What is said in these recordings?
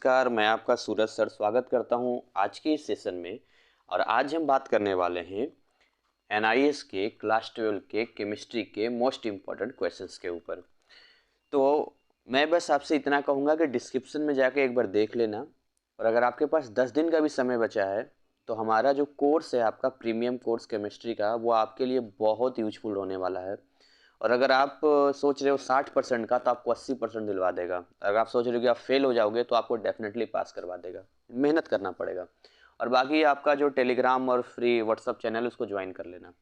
नमस्कार, मैं आपका सूरज सर स्वागत करता हूं आज के इस सेशन में। और आज हम बात करने वाले हैं एनआईएस के क्लास 12 के केमिस्ट्री के मोस्ट इम्पॉर्टेंट क्वेश्चंस के ऊपर। तो मैं बस आपसे इतना कहूँगा कि डिस्क्रिप्शन में जाके एक बार देख लेना, और अगर आपके पास 10 दिन का भी समय बचा है तो हमारा जो कोर्स है आपका प्रीमियम कोर्स केमिस्ट्री का, वो आपके लिए बहुत यूजफुल होने वाला है। और अगर आप सोच रहे हो 60% का, तो आपको 80% दिलवा देगा। अगर आप सोच रहे हो कि आप फेल हो जाओगे तो आपको डेफिनेटली पास करवा देगा। मेहनत करना पड़ेगा। और बाकी आपका जो टेलीग्राम और फ्री व्हाट्सअप चैनल उसको ज्वाइन कर लेना।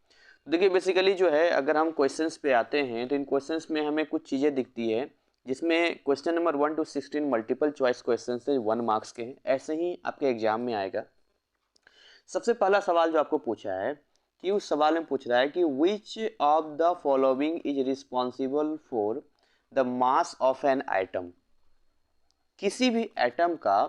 देखिए बेसिकली जो है, अगर हम क्वेश्चंस पे आते हैं तो इन क्वेश्चंस में हमें कुछ चीज़ें दिखती है, जिसमें question number 1 to 16 multiple choice question से 1 मार्क्स के हैं। ऐसे ही आपके एग्जाम में आएगा। सबसे पहला सवाल जो आपको पूछा है कि उस सवाल में पूछ रहा है कि which of the following is responsible for the mass of an item. किसी भी एटम का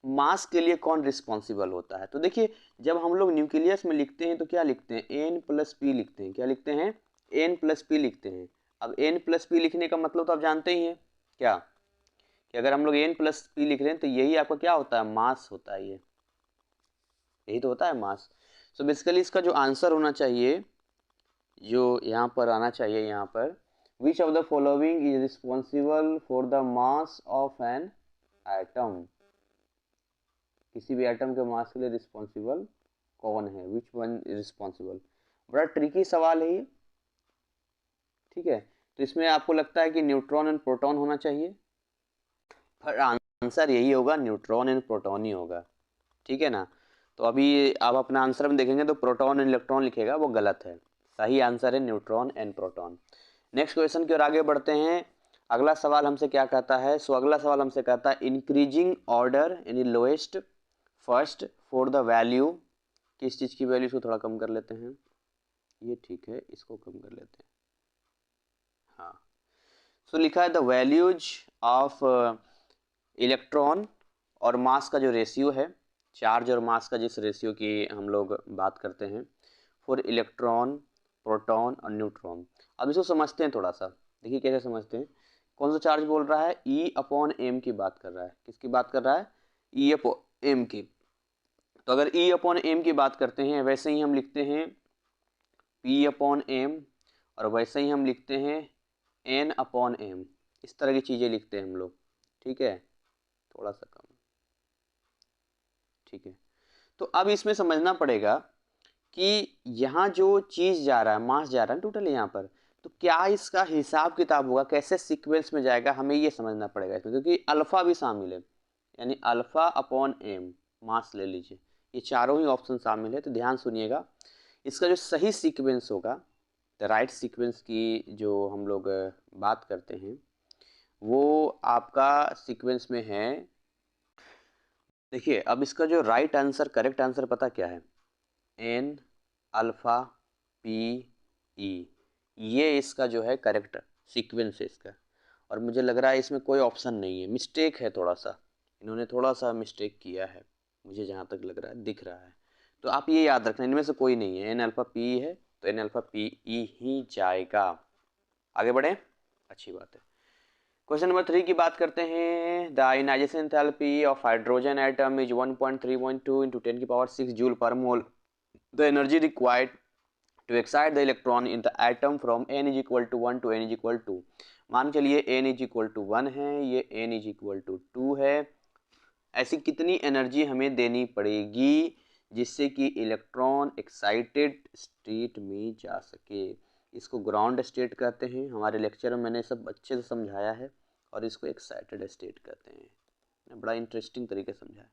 मास के लिए कौन रिस्पॉन्सिबल होता है। तो देखिए, जब हम लोग न्यूक्लियस में लिखते हैं तो क्या लिखते हैं, एन प्लस पी लिखते हैं। क्या लिखते हैं, एन प्लस पी लिखते हैं। अब एन प्लस पी लिखने का मतलब तो आप जानते ही हैं क्या, कि अगर हम लोग एन प्लस पी लिख रहे हैं तो यही आपका क्या होता है, मास होता है। यही तो होता है मास। सो बेसिकली इसका जो आंसर होना चाहिए, जो यहाँ पर आना चाहिए, यहाँ पर which of the following is responsible for the mass of an atom. किसी भी एटम के मास के लिए रिस्पॉन्सिबल कौन है, विच वन इज रिस्पॉन्सिबल। बड़ा ट्रिकी सवाल है ये, ठीक है। तो इसमें आपको लगता है कि न्यूट्रॉन एंड प्रोटॉन होना चाहिए, पर आंसर यही होगा, न्यूट्रॉन एंड प्रोटॉन ही होगा, ठीक है ना। तो अभी आप अपना आंसर में देखेंगे तो प्रोटॉन एंड इलेक्ट्रॉन लिखेगा, वो गलत है। सही आंसर है neutron and proton. Next question की ओर आगे बढ़ते हैं। अगला सवाल हमसे क्या कहता है, अगला सवाल हमसे कहता है इंक्रीजिंग ऑर्डर यानी lowest first for the value. किस चीज़ की वैल्यू, इसको थोड़ा कम कर लेते हैं, ये ठीक है, इसको कम कर लेते हैं, हाँ। लिखा है द वैल्यूज ऑफ इलेक्ट्रॉन और मास का जो रेशियो है, चार्ज और मास का जिस रेशियो की हम लोग बात करते हैं, फॉर इलेक्ट्रॉन प्रोटॉन और न्यूट्रॉन। अब इसको समझते हैं थोड़ा सा, देखिए कैसे समझते हैं। कौन सा चार्ज बोल रहा है, ई अपॉन एम की बात कर रहा है। किसकी बात कर रहा है, ई अपॉन एम की। तो अगर ई अपॉन एम की बात करते हैं, वैसे ही हम लिखते हैं पी अपॉन एम, और वैसे ही हम लिखते हैं एन अपॉन एम। इस तरह की चीज़ें लिखते हैं हम लोग, ठीक है, थोड़ा सा कम, ठीक है। तो अब इसमें समझना पड़ेगा कि यहाँ जो चीज़ जा रहा है, मास जा रहा है टोटल यहाँ पर, तो क्या इसका हिसाब किताब होगा, कैसे सीक्वेंस में जाएगा, हमें ये समझना पड़ेगा इसमें, क्योंकि अल्फा भी शामिल है। यानी अल्फा अपॉन एम, मास ले लीजिए, ये चारों ही ऑप्शन शामिल है। तो ध्यान सुनिएगा, इसका जो सही सीक्वेंस होगा, द राइट सीक्वेंस की जो हम लोग बात करते हैं, वो आपका सीक्वेंस में है। देखिए अब इसका जो राइट आंसर, करेक्ट आंसर पता क्या है, एन अल्फा पी ई, ये इसका जो है करेक्ट सीक्वेंस है इसका। और मुझे लग रहा है इसमें कोई ऑप्शन नहीं है, मिस्टेक है थोड़ा सा, इन्होंने थोड़ा सा मिस्टेक किया है, मुझे जहाँ तक लग रहा है, दिख रहा है। तो आप ये याद रखना, इनमें से कोई नहीं है, एन अल्फा पी है तो एन अल्फा पी ई ही जाएगा। आगे बढ़े, अच्छी बात है। क्वेश्चन नंबर 3 की बात करते हैं। The ionisation enthalpy of hydrogen atom is 1.312 into 10 की power 6 joule per mole. The energy required to excite the electron in the atom from n is equal to 1 to n is equal to, मान चलिए n is equal to 1 है, ये n is equal to 2 है। ऐसी कितनी energy हमें देनी पड़ेगी जिससे कि इलेक्ट्रॉन एक्साइटेड स्टेट में जा सके। इसको ग्राउंड स्टेट कहते हैं, हमारे लेक्चर में मैंने सब अच्छे से समझाया है, और इसको एक्साइटेड स्टेट कहते हैं, बड़ा इंटरेस्टिंग तरीके से समझाया।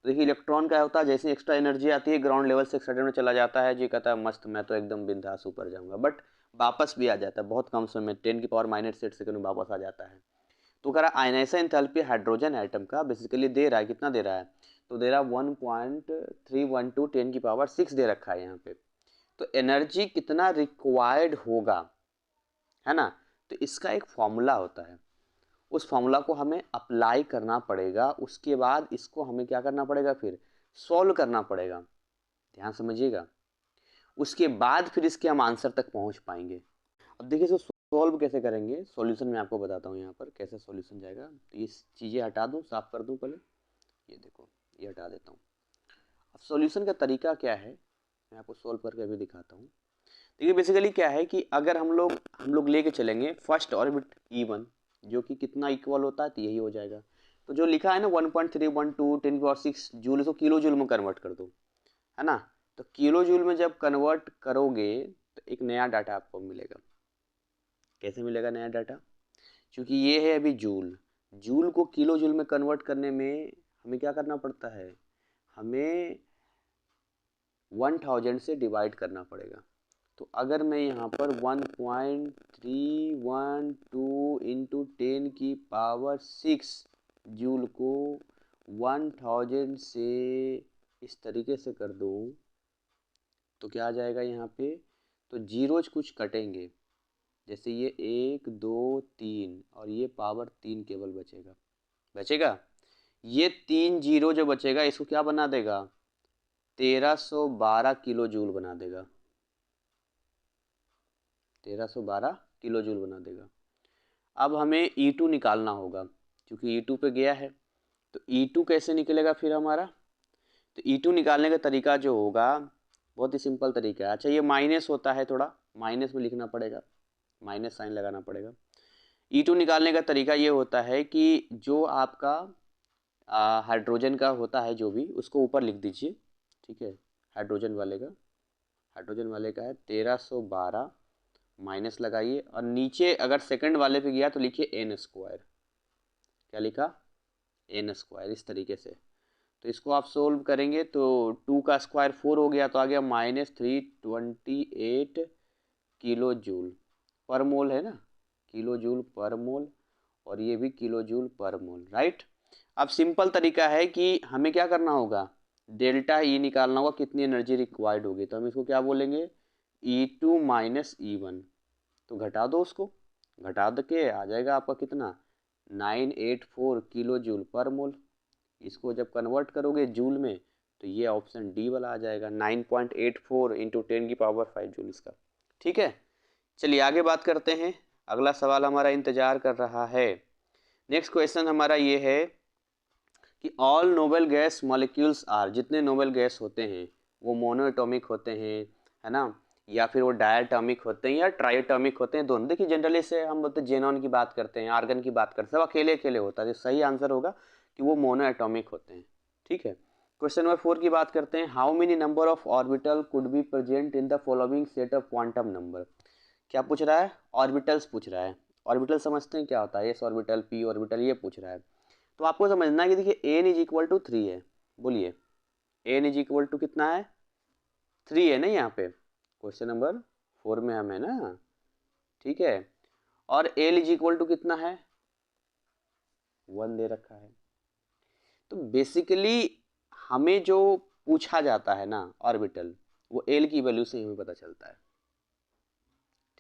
तो देखिए इलेक्ट्रॉन क्या होता है, जैसे एक्स्ट्रा एनर्जी आती है ग्राउंड लेवल से एक्साइटेड में चला जाता है, जी कहता है मस्त, मैं तो एकदम बिंदास ऊपर जाऊंगा, बट वापस भी आ जाता है बहुत कम समय में, 10 की पावर -8 सेकंड में वापस आ जाता है। तो कह रहा आयनाइजेशन एंथैल्पी हाइड्रोजन एटम का बेसिकली दे रहा है, कितना दे रहा है, तो दे रहा है 1.312 10 की पावर 6 दे रखा है यहाँ पे। तो एनर्जी कितना रिक्वायर्ड होगा, है ना, तो इसका एक फॉर्मूला होता है, उस फॉर्मूला को हमें अप्लाई करना पड़ेगा। उसके बाद इसको हमें क्या करना पड़ेगा, फिर सॉल्व करना पड़ेगा, ध्यान समझिएगा। उसके बाद फिर इसके हम आंसर तक पहुंच पाएंगे। अब देखिए इसको सॉल्व कैसे करेंगे, सॉल्यूशन मैं आपको बताता हूँ यहाँ पर कैसे सॉल्यूशन जाएगा। तो ये चीज़ें हटा दूँ, साफ कर दूँ पहले, ये देखो, ये हटा देता हूँ। अब सॉल्यूशन का तरीका क्या है मैं आपको सोल्व करके अभी दिखाता हूँ। देखिए बेसिकली क्या है कि अगर हम लोग लेके चलेंगे फर्स्ट ऑर्बिट E1 जो कि कितना इक्वल होता है तो यही हो जाएगा। तो जो लिखा है ना 1.312 10⁶ जूल, इसको किलो जूल में कन्वर्ट कर दो, है ना। तो किलो जूल में जब कन्वर्ट करोगे तो एक नया डाटा आपको मिलेगा। कैसे मिलेगा नया डाटा? क्योंकि ये है अभी जूल, जूल को किलो जूल में कन्वर्ट करने में हमें क्या करना पड़ता है, हमें 1000 से डिवाइड करना पड़ेगा। तो अगर मैं यहाँ पर 1.312 इंटू 10⁶ जूल को 1000 से इस तरीके से कर दूँ तो क्या आ जाएगा यहाँ पे, तो जीरोज कुछ कटेंगे, जैसे ये 1 2 3 और ये पावर 3 केवल बचेगा। ये 3 जीरो जो बचेगा इसको क्या बना देगा, 1312 किलो जूल बना देगा, 1312 किलो जूल बना देगा। अब हमें E2 निकालना होगा, क्योंकि E2 पे गया है। तो E2 कैसे निकलेगा फिर हमारा, तो E2 निकालने का तरीका जो होगा बहुत ही सिंपल तरीका है। अच्छा ये माइनस होता है, थोड़ा माइनस में लिखना पड़ेगा, माइनस साइन लगाना पड़ेगा। E2 निकालने का तरीका ये होता है कि जो आपका हाइड्रोजन का होता है जो भी, उसको ऊपर लिख दीजिए, ठीक है। हाइड्रोजन वाले का है 1312, माइनस लगाइए और नीचे अगर सेकंड वाले पे गया तो लिखिए n स्क्वायर। क्या लिखा, n स्क्वायर, इस तरीके से। तो इसको आप सोल्व करेंगे तो 2 का स्क्वायर 4 हो गया, तो आ गया -328 किलो जूल पर मोल, है ना, किलो जूल पर मोल, और ये भी किलो जूल पर मोल, राइट। अब सिंपल तरीका है कि हमें क्या करना होगा, डेल्टा E निकालना होगा, कितनी एनर्जी रिक्वायर्ड होगी। तो हम इसको क्या बोलेंगे, E2 माइनस E1। तो घटा दो, उसको घटा दो के आ जाएगा आपका कितना, 984 किलो जूल पर मोल। इसको जब कन्वर्ट करोगे जूल में तो ये ऑप्शन डी वाला आ जाएगा, 9.84 इंटू 10⁵ जूल इसका। ठीक है, चलिए आगे बात करते हैं। अगला सवाल हमारा इंतजार कर रहा है। नेक्स्ट क्वेश्चन हमारा ये है कि all noble gas molecules are, जितने नोबेल गैस होते हैं वो मोनोएटॉमिक होते हैं, है ना, या फिर वो डायटॉमिक होते हैं या ट्राइटॉमिक होते हैं, दोनों। देखिए जनरली से हम बोलते हैं जेनॉन की बात करते हैं, आर्गन की बात करते हैं, सब अकेले अकेले होता है। सही आंसर होगा कि वो मोनोएटॉमिक होते हैं। ठीक है, क्वेश्चन नंबर 4 की बात करते हैं। How many number of orbital could be present in the following set of quantum number. क्या पूछ रहा है, ऑर्बिटल्स पूछ रहा है। ऑर्बिटल समझते हैं क्या होता है, एस ऑर्बिटल, पी ऑर्बिटल, ये पूछ रहा है। तो आपको समझना है कि देखिए एन इज इक्वल टू 3 है, बोलिए एन इज इक्वल टू कितना है, 3 है ना यहाँ पे, क्वेश्चन नंबर 4 में हम है ना, ठीक है। और एल इज इक्वल टू कितना है, 1 दे रखा है। तो बेसिकली हमें जो पूछा जाता है ना ऑर्बिटल, वो एल की वैल्यू से हमें पता चलता है।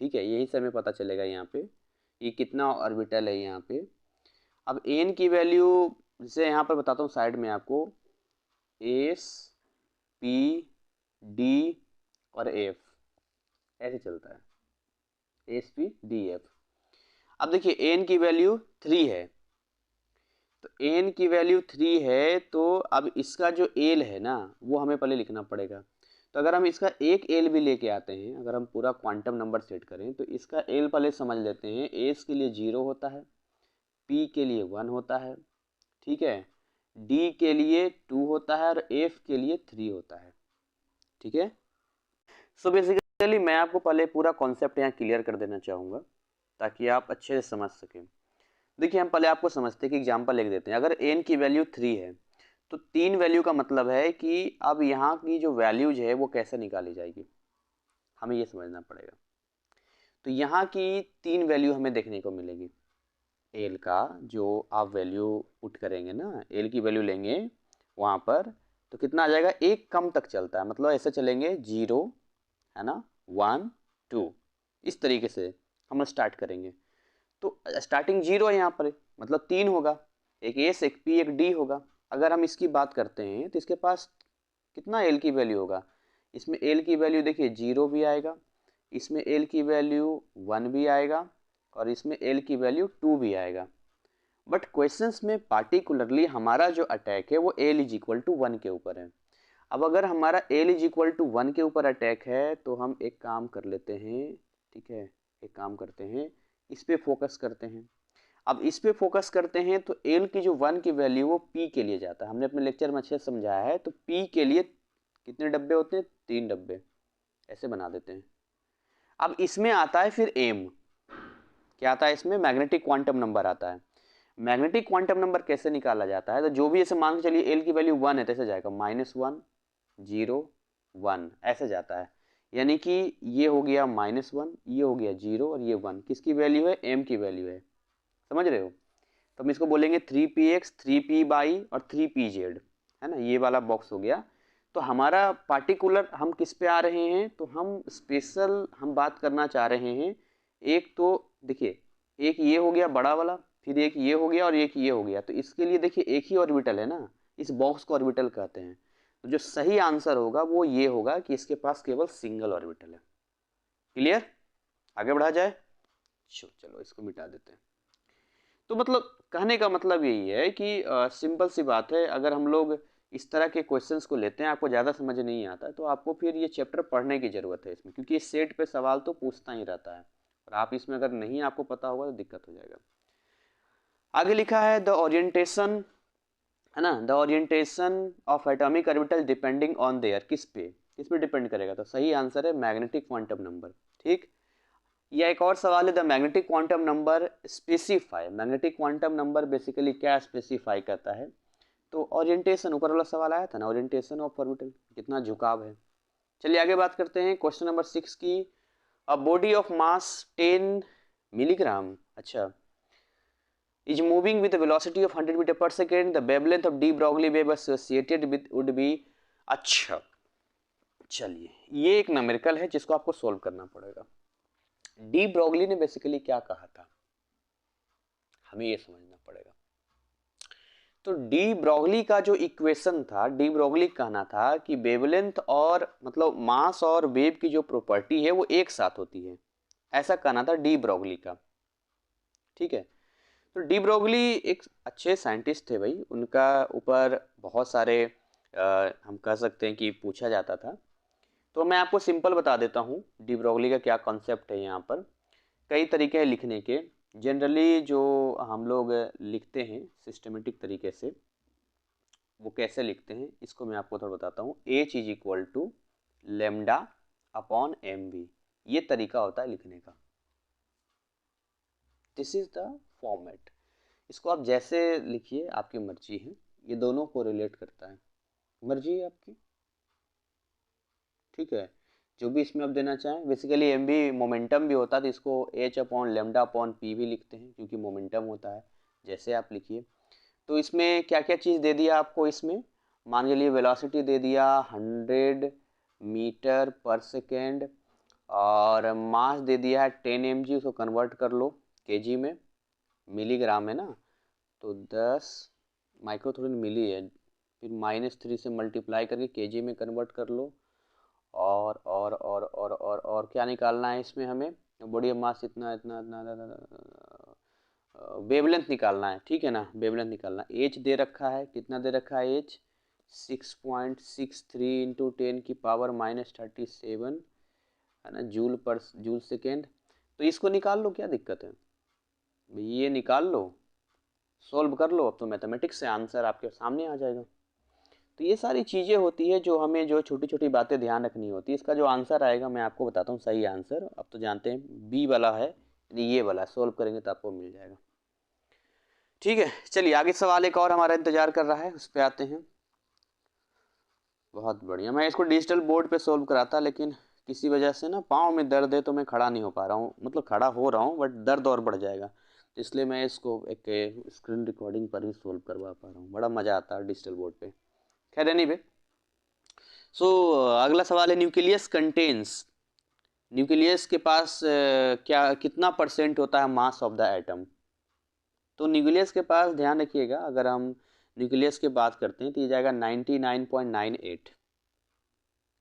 ठीक है, यही से हमें पता चलेगा यहाँ पे ये कितना ऑर्बिटल है यहाँ पे। अब एन की वैल्यू जैसे यहाँ पर बताता हूँ साइड में आपको, एस पी डी और एफ, ऐसे चलता है, एस पी डी एफ। अब देखिए एन की वैल्यू 3 है, तो एन की वैल्यू 3 है, तो अब इसका जो एल है ना वो हमें पहले लिखना पड़ेगा। तो अगर हम इसका एक एल भी लेके आते हैं, अगर हम पूरा क्वांटम नंबर सेट करें तो इसका एल पहले समझ लेते हैं। एस के लिए 0 होता है, पी के लिए 1 होता है, ठीक है, डी के लिए 2 होता है और एफ के लिए 3 होता है। ठीक है, सो बेसिकली मैं आपको पहले पूरा कॉन्सेप्ट यहाँ क्लियर कर देना चाहूँगा ताकि आप अच्छे से समझ सकें। देखिए हम पहले आपको समझते हैं कि एग्जांपल लिख देते हैं। अगर n की वैल्यू 3 है तो 3 वैल्यू का मतलब है कि अब यहाँ की जो वैल्यूज है वो कैसे निकाली जाएगी, हमें ये समझना पड़ेगा। तो यहाँ की 3 वैल्यू हमें देखने को मिलेगी। एल का जो आप वैल्यू पुट करेंगे ना, एल की वैल्यू लेंगे वहाँ पर, तो कितना आ जाएगा, एक कम तक चलता है, मतलब ऐसे चलेंगे 0, है ना, 1 2, इस तरीके से हम स्टार्ट करेंगे। तो स्टार्टिंग 0 है यहाँ पर, मतलब 3 होगा, एक एस एक पी एक डी होगा। अगर हम इसकी बात करते हैं तो इसके पास कितना एल की वैल्यू होगा, इसमें एल की वैल्यू देखिए 0 भी आएगा, इसमें एल की वैल्यू 1 भी आएगा और इसमें एल की वैल्यू 2 भी आएगा। बट क्वेश्चंस में पार्टिकुलरली हमारा जो अटैक है वो एल इज इक्वल टू 1 के ऊपर है। अब अगर हमारा एल इज इक्वल टू 1 के ऊपर अटैक है तो हम एक काम कर लेते हैं, ठीक है, एक काम करते हैं, इस पे फोकस करते हैं। अब इस पे फोकस करते हैं तो एल की जो 1 की वैल्यू वो पी के लिए जाता है, हमने अपने लेक्चर में अच्छे से समझाया है। तो पी के लिए कितने डब्बे होते हैं, 3 डब्बे, ऐसे बना देते हैं। अब इसमें आता है फिर एम, क्या आता है इसमें, मैग्नेटिक क्वांटम नंबर आता है। मैग्नेटिक क्वांटम नंबर कैसे निकाला जाता है, तो जो भी ऐसे मान के चलिए एल की वैल्यू 1 है तो ऐसे जाएगा -1 0 1 ऐसे जाता है। यानी कि ये हो गया -1, ये हो गया 0 और ये 1, किसकी वैल्यू है, एम की वैल्यू है, समझ रहे हो। तो हम इसको बोलेंगे 3px 3py और 3pz, है ना, ये वाला बॉक्स हो गया। तो हमारा पार्टिकुलर हम किस पे आ रहे हैं, तो हम स्पेशल हम बात करना चाह रहे हैं। एक तो देखिए, एक ये हो गया बड़ा वाला, फिर एक ये हो गया और एक ये हो गया। तो इसके लिए देखिए एक ही ऑर्बिटल है ना, इस बॉक्स को ऑर्बिटल कहते हैं। तो जो सही आंसर होगा वो ये होगा कि इसके पास केवल सिंगल ऑर्बिटल है। क्लियर, आगे बढ़ा जाए, चलो इसको मिटा देते हैं। तो मतलब कहने का मतलब यही है कि सिंपल सी बात है, अगर हम लोग इस तरह के क्वेश्चंस को लेते हैं, आपको ज़्यादा समझ नहीं आता तो आपको फिर ये चैप्टर पढ़ने की ज़रूरत है इसमें, क्योंकि इस सेट पे सवाल तो पूछता ही रहता है और आप इसमें अगर नहीं आपको पता होगा तो दिक्कत हो जाएगा। आगे लिखा है द ओरिएंटेशन, है ना, the orientation of atomic orbital depending on their, किस पे डिपेंड करेगा, तो सही आंसर है मैग्नेटिक क्वांटम नंबर। ठीक, या एक और सवाल है the magnetic quantum number specify, magnetic quantum number basically क्या स्पेसिफाई करता है, तो ओरिएंटेशन, ऊपर वाला सवाल आया था ना, ओरिएंटेशन ऑफ ऑर्बिटल, कितना झुकाव है। चलिए आगे बात करते हैं क्वेश्चन नंबर 6 की। A body of mass 10 milligram, अच्छा, is moving with a velocity of 100 meter per second, the wavelength of de Broglie wave associated with would be, अच्छा, चलिए ये एक न्यूमेरिकल है जिसको आपको सोल्व करना पड़ेगा। डी ब्रॉगली ने बेसिकली क्या कहा था, हमें ये समझना पड़ेगा। तो डी ब्रॉगली का जो इक्वेशन था, डी ब्रॉगली कहना था कि वेवलेंथ और मतलब मास और वेव की जो प्रॉपर्टी है वो एक साथ होती है, ऐसा कहना था डी ब्रॉगली का। ठीक है, तो डी ब्रोगली एक अच्छे साइंटिस्ट थे भाई, उनका ऊपर बहुत सारे हम कह सकते हैं कि पूछा जाता था। तो मैं आपको सिंपल बता देता हूँ डी ब्रोगली का क्या कॉन्सेप्ट है। यहाँ पर कई तरीके हैं लिखने के, जनरली जो हम लोग लिखते हैं सिस्टमेटिक तरीके से, वो कैसे लिखते हैं इसको मैं आपको थोड़ा बताता हूँ। H is equal to lambda upon M V, ये तरीका होता है लिखने का। दिस इज द फॉर्मेट, इसको आप जैसे लिखिए, आपकी मर्जी है, ये दोनों को रिलेट करता है, मर्जी है आपकी। ठीक है, जो भी इसमें आप देना चाहें, बेसिकली एम भी मोमेंटम भी होता है तो इसको H upon lambda upon P भी लिखते हैं क्योंकि मोमेंटम होता है, जैसे आप लिखिए। तो इसमें क्या क्या चीज़ दे दिया आपको, इसमें मान के लिए वेलोसिटी दे दिया 100 मीटर पर सेकेंड, और मास दे दिया है 10 mg, उसको कन्वर्ट कर लो केजी में, मिलीग्राम है ना, तो 10 माइक्रोथोरिन मिली है, फिर -3 से मल्टीप्लाई करके केजी में कन्वर्ट कर लो। और क्या निकालना है इसमें हमें, बॉडी मास इतना इतना इतना वेवलेंथ निकालना है, ठीक है ना, वेवलेंथ निकालना। एच दे रखा है, कितना दे रखा है एच, 6.63 इंटू 10 की पावर -37, है ना, जूल सेकेंड। तो इसको निकाल लो, क्या दिक्कत है, ये निकाल लो, सॉल्व कर लो, अब तो मैथमेटिक्स से आंसर आपके सामने आ जाएगा। तो ये सारी चीज़ें होती है जो हमें जो छोटी छोटी बातें ध्यान रखनी होती है। इसका जो आंसर आएगा मैं आपको बताता हूँ, सही आंसर अब तो जानते हैं बी वाला है, यानी ये वाला सॉल्व करेंगे तो आपको मिल जाएगा। ठीक है, चलिए आगे सवाल एक और हमारा इंतजार कर रहा है, उस पर आते हैं। बहुत बढ़िया, मैं इसको डिजिटल बोर्ड पे सॉल्व कराता, लेकिन किसी वजह से ना पाँव में दर्द है तो मैं खड़ा नहीं हो पा रहा हूँ, मतलब खड़ा हो रहा हूँ बट दर्द और बढ़ जाएगा, इसलिए मैं इसको एक स्क्रीन रिकॉर्डिंग पर ही सॉल्व करवा पा रहा हूँ। बड़ा मज़ा आता है डिजिटल बोर्ड पे। खैर एनीवे, सो अगला सवाल है न्यूक्लियस कंटेन्स, न्यूक्लियस के पास क्या कितना परसेंट होता है मास ऑफ द एटम। तो न्यूक्लियस के पास ध्यान रखिएगा, अगर हम न्यूक्लियस की बात करते हैं तो ये जाएगा 99.98,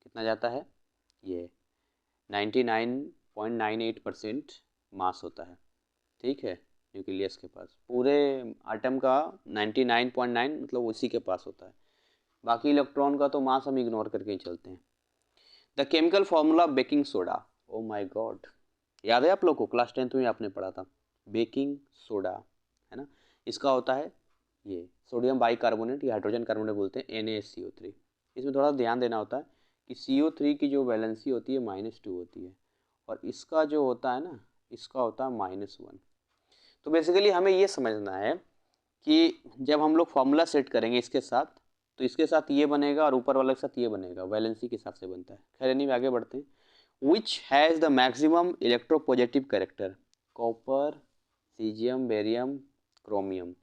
कितना जाता है ये 99.98% मास होता है। ठीक है, न्यूक्लियस के पास, पूरे एटम का 99.9 मतलब उसी के पास होता है। बाकी इलेक्ट्रॉन का तो मास हम इग्नोर करके ही चलते हैं। The chemical formula baking soda, oh my God, याद है आप लोग को? क्लास 10th में आपने पढ़ा था बेकिंग सोडा, है ना। इसका होता है ये सोडियम बाइकार्बोनेट या हाइड्रोजन कार्बोनेट बोलते हैं, NaCO3। इसमें थोड़ा ध्यान देना होता है कि CO3 की जो वैलेंसी होती है -2 होती है, और इसका जो होता है ना, इसका होता है -1। तो बेसिकली हमें ये समझना है कि जब हम लोग फॉर्मूला सेट करेंगे इसके साथ, तो इसके साथ ये बनेगा और ऊपर वाले के साथ ये बनेगा, वैलेंसी के हिसाब से बनता है। खैर नहीं, आगे बढ़ते हैं। Which has the maximum electropositive character, copper, caesium, barium, chromium,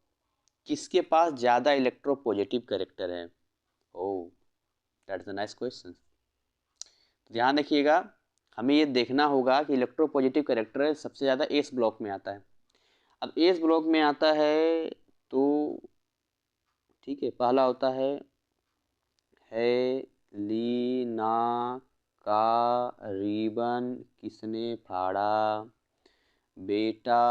किसके पास ज़्यादा इलेक्ट्रोपॉजिटिव कैरेक्टर है? ओह, दैट्स अ नाइस क्वेश्चन। ध्यान रखिएगा, हमें ये देखना होगा कि इलेक्ट्रोपॉजिटिव कैरेक्टर सबसे ज़्यादा एस ब्लॉक में आता है। अब एस ब्लॉक में आता है तो ठीक है, पहला होता है लीना का रिबन किसने फाड़ा, बेटा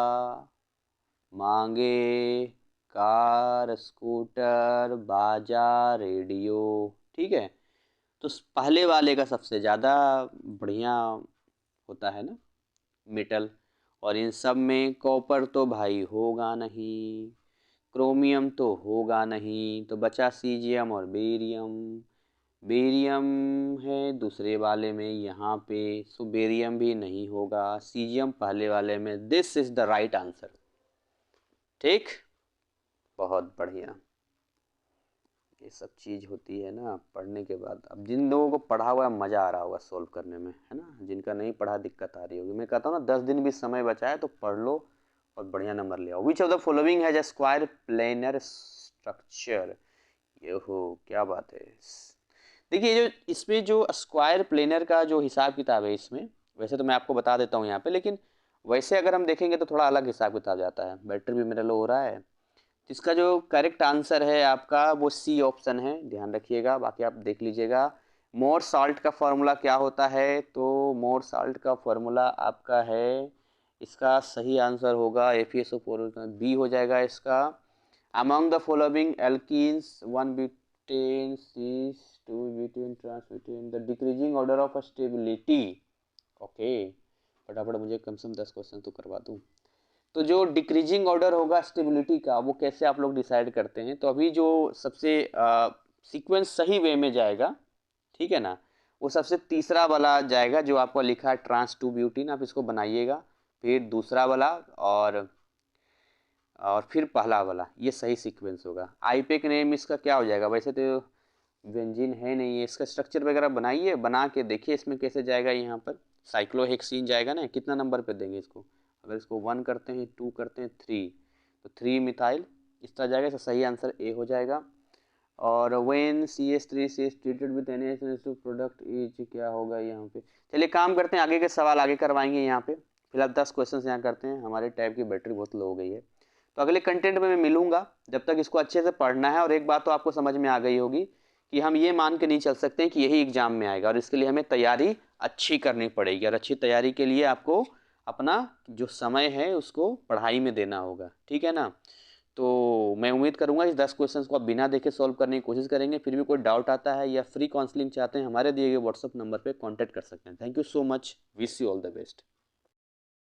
मांगे कार, स्कूटर, बाजा, रेडियो। ठीक है, तो पहले वाले का सबसे ज़्यादा बढ़िया होता है ना मेटल, और इन सब में कॉपर तो भाई होगा नहीं, क्रोमियम तो होगा नहीं, तो बचा सीजियम और बेरियम। बेरियम है दूसरे वाले में यहाँ पे, सो बेरियम भी नहीं होगा, सीजियम पहले वाले में। This is the right answer. ठीक, बहुत बढ़िया। ये सब चीज़ होती है ना पढ़ने के बाद। अब जिन लोगों को पढ़ा हुआ है मज़ा आ रहा होगा सॉल्व करने में, है ना। जिनका नहीं पढ़ा दिक्कत आ रही होगी। मैं कहता हूँ ना 10 दिन भी समय बचा है तो पढ़ लो और बढ़िया नंबर ले आओ। Which of the following has a square planar structure, ये हो क्या बात है। देखिए जो इसमें जो स्क्वायर प्लेनर का जो हिसाब किताब है इसमें, वैसे तो मैं आपको बता देता हूँ यहाँ पे, लेकिन वैसे अगर हम देखेंगे तो थोड़ा अलग हिसाब किताब जाता है। बैटरी भी मेरा लो हो रहा है। इसका जो करेक्ट आंसर है आपका वो सी ऑप्शन है, ध्यान रखिएगा। बाकी आप देख लीजिएगा। मोर साल्ट का फॉर्मूला क्या होता है, तो मोर साल्ट का फॉर्मूला आपका है, इसका सही आंसर होगा FeSO4, बी हो जाएगा इसका। Among the following alkenes 1 butene 2 butene trans butene, the decreasing order of stability. Okay, फटाफट मुझे कम से कम 10 क्वेश्चन तो करवा दूँ। तो जो डिक्रीजिंग ऑर्डर होगा स्टेबिलिटी का, वो कैसे आप लोग डिसाइड करते हैं? तो अभी जो सबसे सीक्वेंस सही वे में जाएगा, ठीक है ना, वो सबसे तीसरा वाला जाएगा जो आपको लिखा है ट्रांस 2 ब्यूटीन। आप इसको बनाइएगा, फिर दूसरा वाला और फिर पहला वाला, ये सही सीक्वेंस होगा। आईपेक नेम इसका क्या हो जाएगा? वैसे तो बेंजीन है नहीं, इसका स्ट्रक्चर वगैरह बनाइए, बना के देखिए इसमें कैसे जाएगा। यहाँ पर साइक्लोहेक्सीन जाएगा ना, कितना नंबर पे देंगे इसको? अगर इसको 1 करते हैं, 2 करते हैं, 3, तो 3 मिथाइल इस तरह जाएगा। इसका सही आंसर ए हो जाएगा। और when CH3 is treated with NaCO2 product is क्या होगा यहाँ पे? चलिए काम करते हैं, आगे के सवाल आगे करवाएंगे। यहाँ पे फिलहाल 10 क्वेश्चन यहाँ करते हैं। हमारे टैब की बैटरी बहुत लो हो गई है, तो अगले कंटेंट में मैं मिलूंगा। जब तक इसको अच्छे से पढ़ना है। और एक बात तो आपको समझ में आ गई होगी कि हम ये मान के नहीं चल सकते हैं कि यही एग्जाम में आएगा, और इसके लिए हमें तैयारी अच्छी करनी पड़ेगी। और अच्छी तैयारी के लिए आपको अपना जो समय है उसको पढ़ाई में देना होगा, ठीक है ना। तो मैं उम्मीद करूंगा इस 10 क्वेश्चंस को आप बिना देखे सॉल्व करने की कोशिश करेंगे। फिर भी कोई डाउट आता है या फ्री काउंसलिंग चाहते हैं, हमारे दिए गए व्हाट्सअप नंबर पे कांटेक्ट कर सकते हैं। Thank you so much, wish you all the best.